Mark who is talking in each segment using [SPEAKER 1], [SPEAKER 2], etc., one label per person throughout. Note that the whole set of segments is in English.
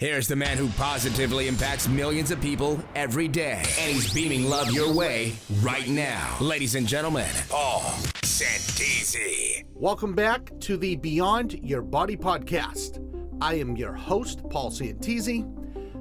[SPEAKER 1] Here's the man who positively impacts millions of people every day, and he's beaming love your way right now. Ladies and gentlemen, Paul Santisi.
[SPEAKER 2] Welcome back to the Beyond Your Body podcast. I am your host, Paul Santisi,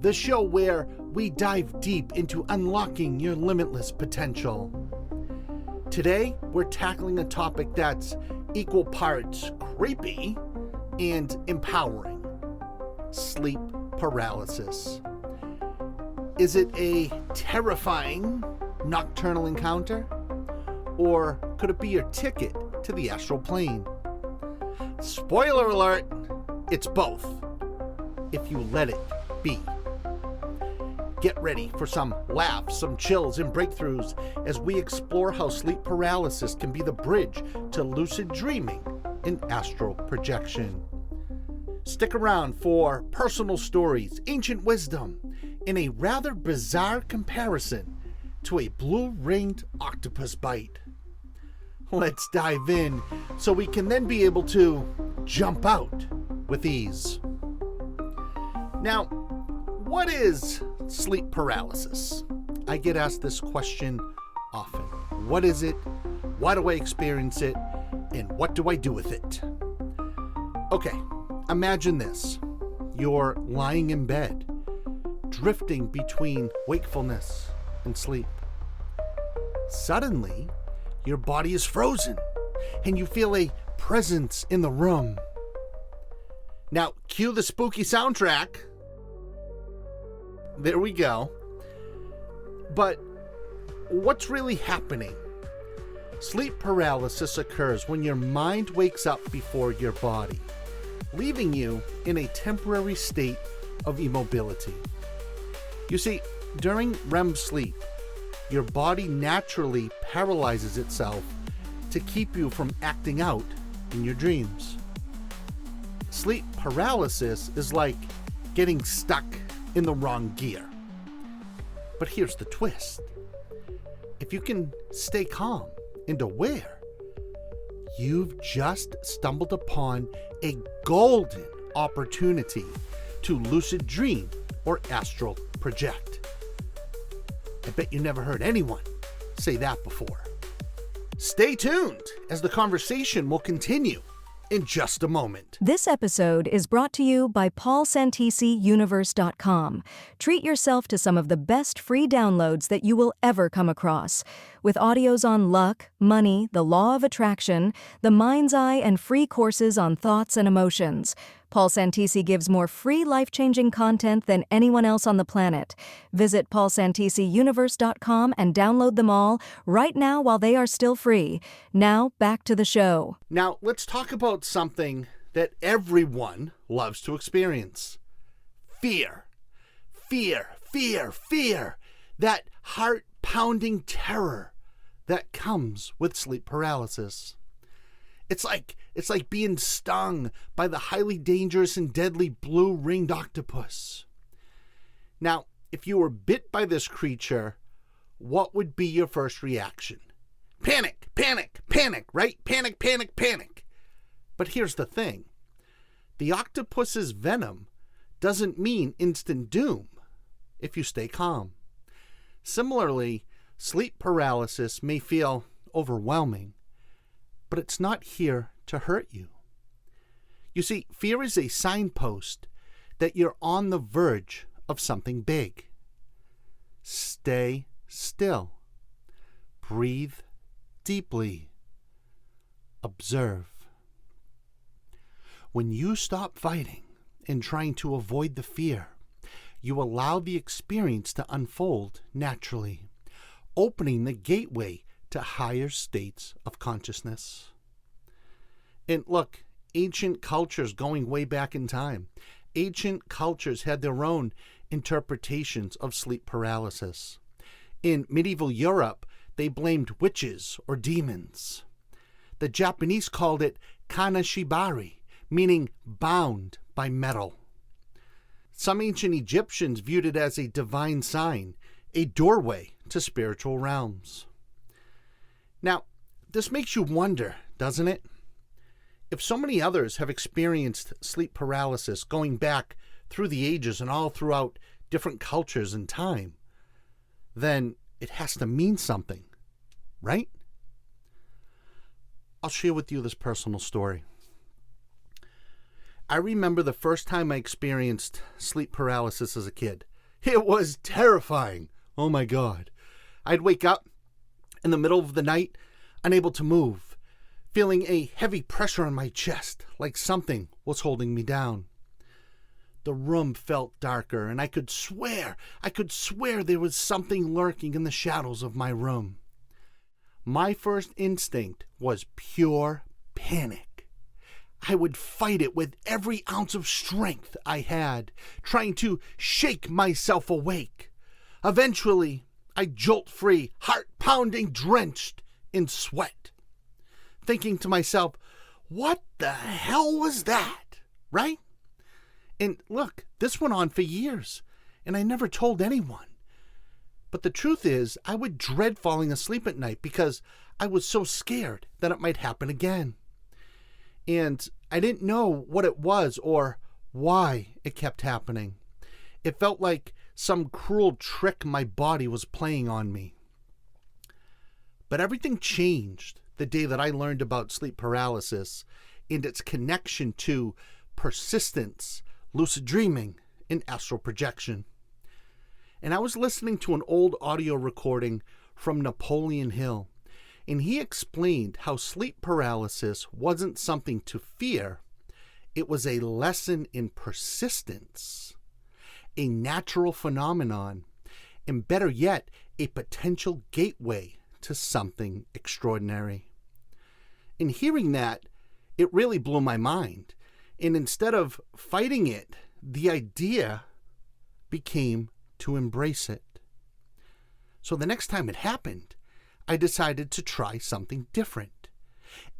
[SPEAKER 2] the show where we dive deep into unlocking your limitless potential. Today, we're tackling a topic that's equal parts creepy and empowering: sleep paralysis. Is it a terrifying nocturnal encounter? Or could it be your ticket to the astral plane? Spoiler alert, it's both, if you let it be. Get ready for some laughs, some chills, and breakthroughs as we explore how sleep paralysis can be the bridge to lucid dreaming and astral projection. Stick around for personal stories, ancient wisdom, and a rather bizarre comparison to a blue-ringed octopus bite. Let's dive in so we can then be able to jump out with ease. Now, what is sleep paralysis? I get asked this question often. What is it? Why do I experience it? And what do I do with it? Okay. Imagine this. You're lying in bed, drifting between wakefulness and sleep. Suddenly, your body is frozen, and you feel a presence in the room. Now, cue the spooky soundtrack. There we go. But what's really happening? Sleep paralysis occurs when your mind wakes up before your body, leaving you in a temporary state of immobility. You see, during REM sleep, your body naturally paralyzes itself to keep you from acting out in your dreams. Sleep paralysis is like getting stuck in the wrong gear. But here's the twist. If you can stay calm and aware, you've just stumbled upon a golden opportunity to lucid dream or astral project. I bet you never heard anyone say that before. Stay tuned as the conversation will continue in just a moment.
[SPEAKER 3] This episode is brought to you by PaulSantisiUniverse.com. Treat yourself to some of the best free downloads that you will ever come across. With audios on luck, money, the law of attraction, the mind's eye, and free courses on thoughts and emotions, Paul Santisi gives more free life-changing content than anyone else on the planet. Visit PaulSantisiUniverse.com and download them all right now while they are still free. Now, back to the show.
[SPEAKER 2] Now, let's talk about something that everyone loves to experience. Fear. Fear, fear, fear. That heart-pounding terror that comes with sleep paralysis. It's like being stung by the highly dangerous and deadly blue-ringed octopus. Now, if you were bit by this creature, what would be your first reaction? Panic, panic, panic, right? Panic, panic, panic. But here's the thing. The octopus's venom doesn't mean instant doom if you stay calm. Similarly, sleep paralysis may feel overwhelming, but it's not here to hurt you. You see, fear is a signpost that you're on the verge of something big. Stay still. Breathe deeply. Observe. When you stop fighting and trying to avoid the fear, you allow the experience to unfold naturally, opening the gateway to higher states of consciousness. And look, ancient cultures going way back in time, ancient cultures had their own interpretations of sleep paralysis. In medieval Europe, they blamed witches or demons. The Japanese called it kanashibari, meaning bound by metal. Some ancient Egyptians viewed it as a divine sign, a doorway to spiritual realms. Now, this makes you wonder, doesn't it? If so many others have experienced sleep paralysis going back through the ages and all throughout different cultures and time, then it has to mean something, right? I'll share with you this personal story. I remember the first time I experienced sleep paralysis as a kid. It was terrifying. Oh my God. I'd wake up in the middle of the night, unable to move, feeling a heavy pressure on my chest, like something was holding me down. The room felt darker, and I could swear there was something lurking in the shadows of my room. My first instinct was pure panic. I would fight it with every ounce of strength I had, trying to shake myself awake. Eventually, I jolt free, heart pounding, drenched in sweat, thinking to myself, what the hell was that, right? And look, this went on for years, and I never told anyone. But the truth is, I would dread falling asleep at night because I was so scared that it might happen again. And I didn't know what it was or why it kept happening. It felt like some cruel trick my body was playing on me. But everything changed the day that I learned about sleep paralysis and its connection to persistence, lucid dreaming, and astral projection. And I was listening to an old audio recording from Napoleon Hill, and he explained how sleep paralysis wasn't something to fear. It was a lesson in persistence, a natural phenomenon, and better yet, a potential gateway to something extraordinary. In hearing that, it really blew my mind. And instead of fighting it, the idea became to embrace it. So the next time it happened, I decided to try something different.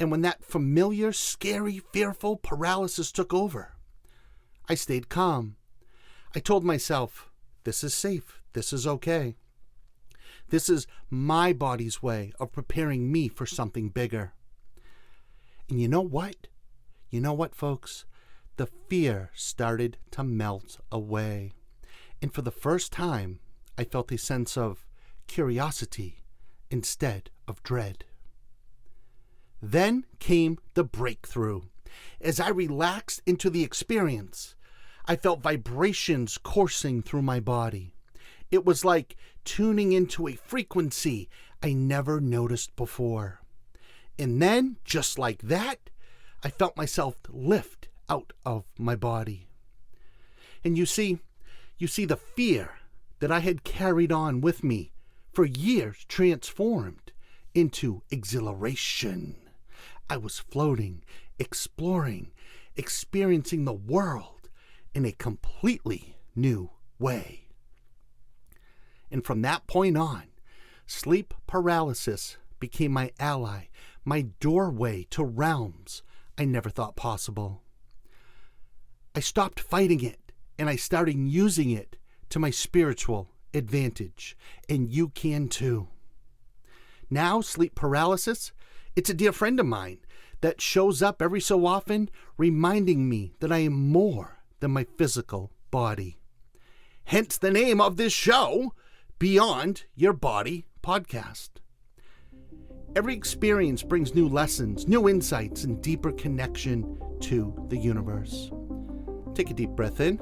[SPEAKER 2] And when that familiar, scary, fearful paralysis took over, I stayed calm. I told myself, this is safe, this is okay. This is my body's way of preparing me for something bigger. And you know what? You know what, folks? The fear started to melt away. And for the first time, I felt a sense of curiosity instead of dread. Then came the breakthrough. As I relaxed into the experience, I felt vibrations coursing through my body. It was like tuning into a frequency I never noticed before. And then, just like that, I felt myself lift out of my body. And you see the fear that I had carried on with me for years transformed into exhilaration. I was floating, exploring, experiencing the world in a completely new way. And from that point on, sleep paralysis became my ally, my doorway to realms I never thought possible. I stopped fighting it, and I started using it to my spiritual advantage, and you can too. Now, sleep paralysis, it's a dear friend of mine that shows up every so often, reminding me that I am more than my physical body. Hence the name of this show, Beyond Your Body Podcast. Every experience brings new lessons, new insights, and deeper connection to the universe. Take a deep breath in,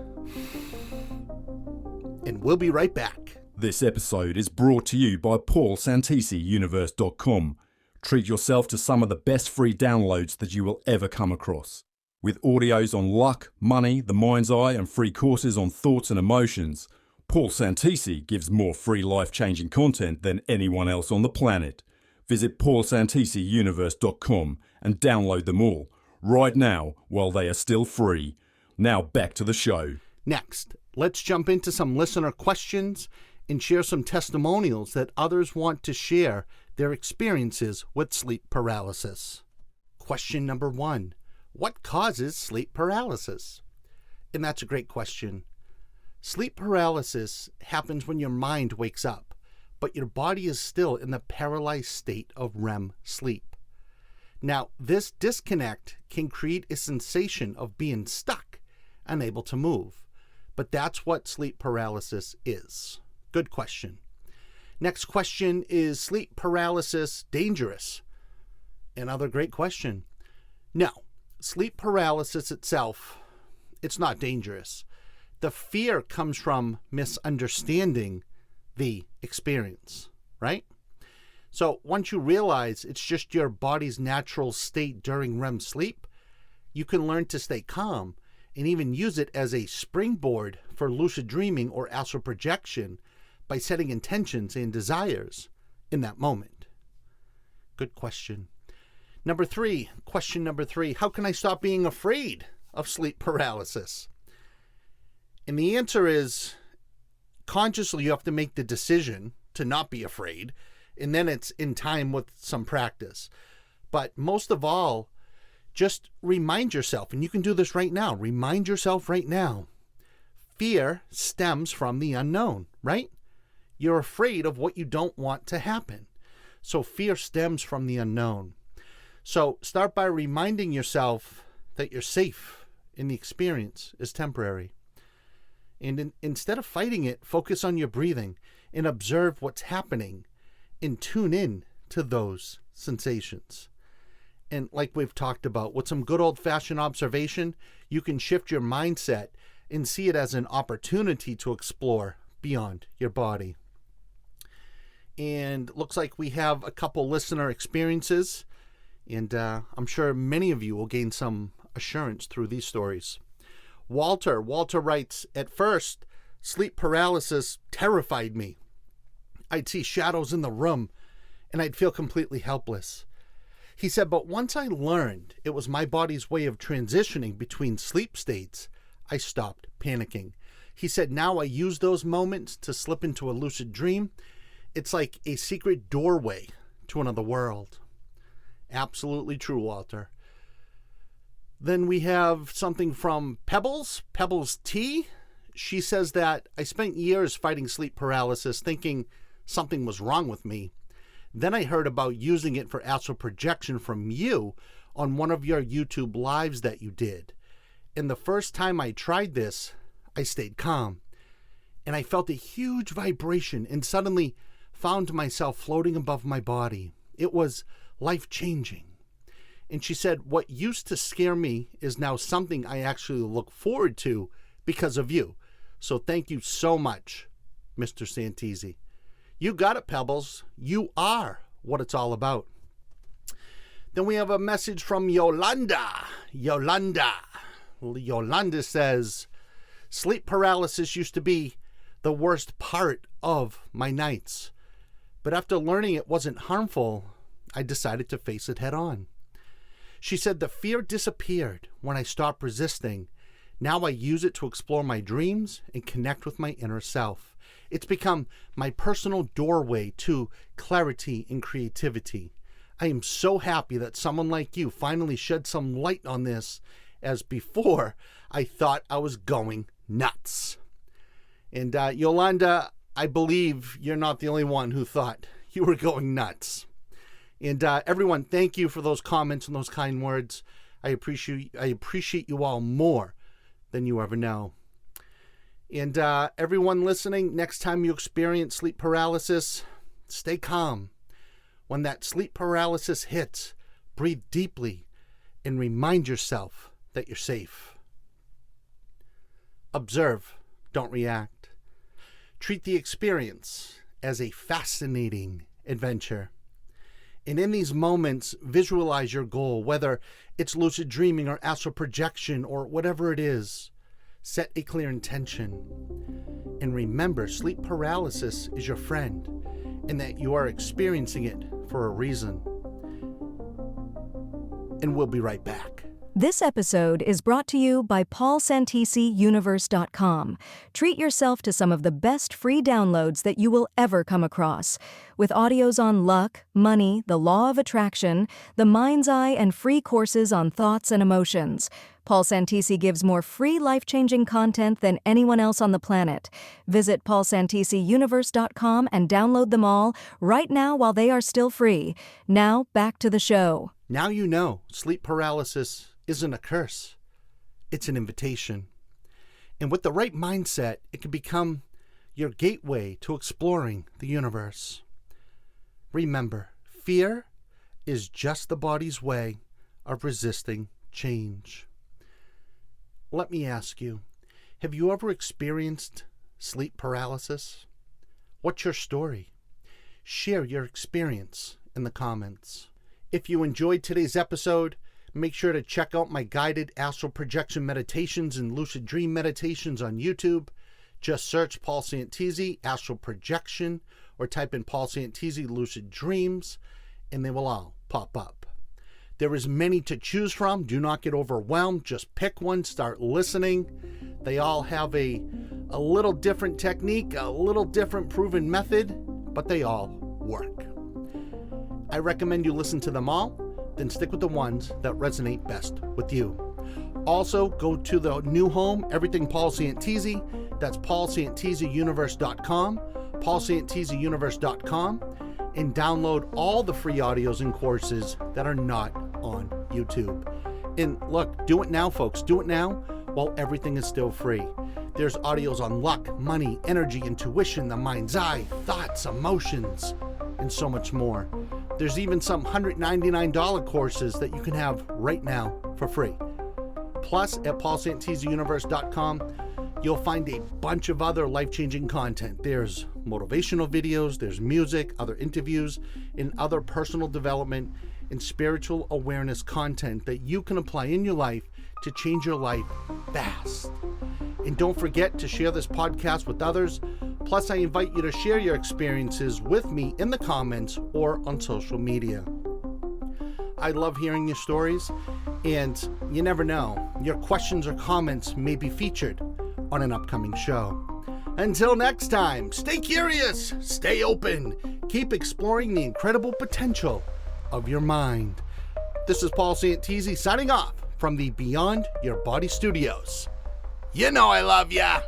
[SPEAKER 2] and we'll be right back.
[SPEAKER 4] This episode is brought to you by PaulSantisiUniverse.com. Treat yourself to some of the best free downloads that you will ever come across. With audios on luck, money, the mind's eye, and free courses on thoughts and emotions, Paul Santisi gives more free life-changing content than anyone else on the planet. Visit PaulSantisiUniverse.com and download them all, right now, while they are still free. Now back to the show.
[SPEAKER 2] Next, let's jump into some listener questions and share some testimonials that others want to share their experiences with sleep paralysis. Question number 1. What causes sleep paralysis? And that's a great question. Sleep paralysis happens when your mind wakes up, but your body is still in the paralyzed state of REM sleep. Now, this disconnect can create a sensation of being stuck, unable to move. but that's what sleep paralysis is. Good question. Next question, is sleep paralysis dangerous? Another great question. No, sleep paralysis itself, it's not dangerous. The fear comes from misunderstanding the experience, right? So once you realize it's just your body's natural state during REM sleep, you can learn to stay calm and even use it as a springboard for lucid dreaming or astral projection by setting intentions and desires in that moment. Good question. Question number three, how can I stop being afraid of sleep paralysis? And the answer is, consciously you have to make the decision to not be afraid, and then it's in time with some practice. But most of all, just remind yourself, and you can do this right now, remind yourself right now, fear stems from the unknown, right? You're afraid of what you don't want to happen. So fear stems from the unknown. So start by reminding yourself that you're safe and the experience is temporary. And instead of fighting it, focus on your breathing and observe what's happening and tune in to those sensations. And like we've talked about, with some good old-fashioned observation, you can shift your mindset and see it as an opportunity to explore beyond your body. And looks like we have a couple listener experiences, and I'm sure many of you will gain some assurance through these stories. Walter writes, at first, sleep paralysis terrified me. I'd see shadows in the room, and I'd feel completely helpless. He said, but once I learned it was my body's way of transitioning between sleep states, I stopped panicking. He said, now I use those moments to slip into a lucid dream. It's like a secret doorway to another world. Absolutely true, Walter. Then we have something from Pebbles T. She says that I spent years fighting sleep paralysis thinking something was wrong with me. Then I heard about using it for astral projection from you on one of your YouTube lives that you did. And the first time I tried this, I stayed calm. And I felt a huge vibration and suddenly found myself floating above my body. It was life-changing. And she said, what used to scare me is now something I actually look forward to because of you. So thank you so much, Mr. Santisi. You got it, Pebbles. You are what it's all about. Then we have a message from Yolanda. Yolanda says, sleep paralysis used to be the worst part of my nights. But after learning it wasn't harmful, I decided to face it head on. She said the fear disappeared when I stopped resisting. Now I use it to explore my dreams and connect with my inner self. It's become my personal doorway to clarity and creativity. I am so happy that someone like you finally shed some light on this, as before I thought I was going nuts. And Yolanda, I believe you're not the only one who thought you were going nuts. And everyone, thank you for those comments and those kind words. I appreciate you all more than you ever know. And everyone listening, next time you experience sleep paralysis, stay calm. When that sleep paralysis hits, breathe deeply and remind yourself that you're safe. Observe, don't react. Treat the experience as a fascinating adventure. And in these moments, visualize your goal, whether it's lucid dreaming or astral projection or whatever it is. Set a clear intention. And remember, sleep paralysis is your friend and that you are experiencing it for a reason. And we'll be right back.
[SPEAKER 3] This episode is brought to you by PaulSantisiUniverse.com. Treat yourself to some of the best free downloads that you will ever come across. With audios on luck, money, the law of attraction, the mind's eye, and free courses on thoughts and emotions. Paul Santisi gives more free life-changing content than anyone else on the planet. Visit PaulSantisiUniverse.com and download them all right now while they are still free. Now, back to the show.
[SPEAKER 2] Now you know sleep paralysis isn't a curse. It's an invitation. And with the right mindset, it can become your gateway to exploring the universe. Remember, fear is just the body's way of resisting change. Let me ask you, have you ever experienced sleep paralysis? What's your story? Share your experience in the comments. If you enjoyed today's episode, make sure to check out my guided astral projection meditations and lucid dream meditations on YouTube. Just search Paul Santisi, astral projection, or type in Paul Santisi lucid dreams, and they will all pop up. There is many to choose from. Do not get overwhelmed. Just pick one, start listening. They all have a little different technique, a little different proven method, but they all work. I recommend you listen to them all, then stick with the ones that resonate best with you. Also, go to the new home, Everything Paul Santisi. That's paulsantisiuniverse.com, paulsantisiuniverse.com, and download all the free audios and courses that are not on YouTube. And look, do it now, folks. Do it now while everything is still free. There's audios on luck, money, energy, intuition, the mind's eye, thoughts, emotions, and so much more. There's even some $199 courses that you can have right now for free. Plus, at paulsantisiuniverse.com, you'll find a bunch of other life-changing content. There's motivational videos, there's music, other interviews, and other personal development and spiritual awareness content that you can apply in your life to change your life fast. And don't forget to share this podcast with others. Plus, I invite you to share your experiences with me in the comments or on social media. I love hearing your stories, and you never know, your questions or comments may be featured on an upcoming show. Until next time, stay curious, stay open, keep exploring the incredible potential of your mind. This is Paul Santisi signing off from the Beyond Your Body Studios. You know I love ya!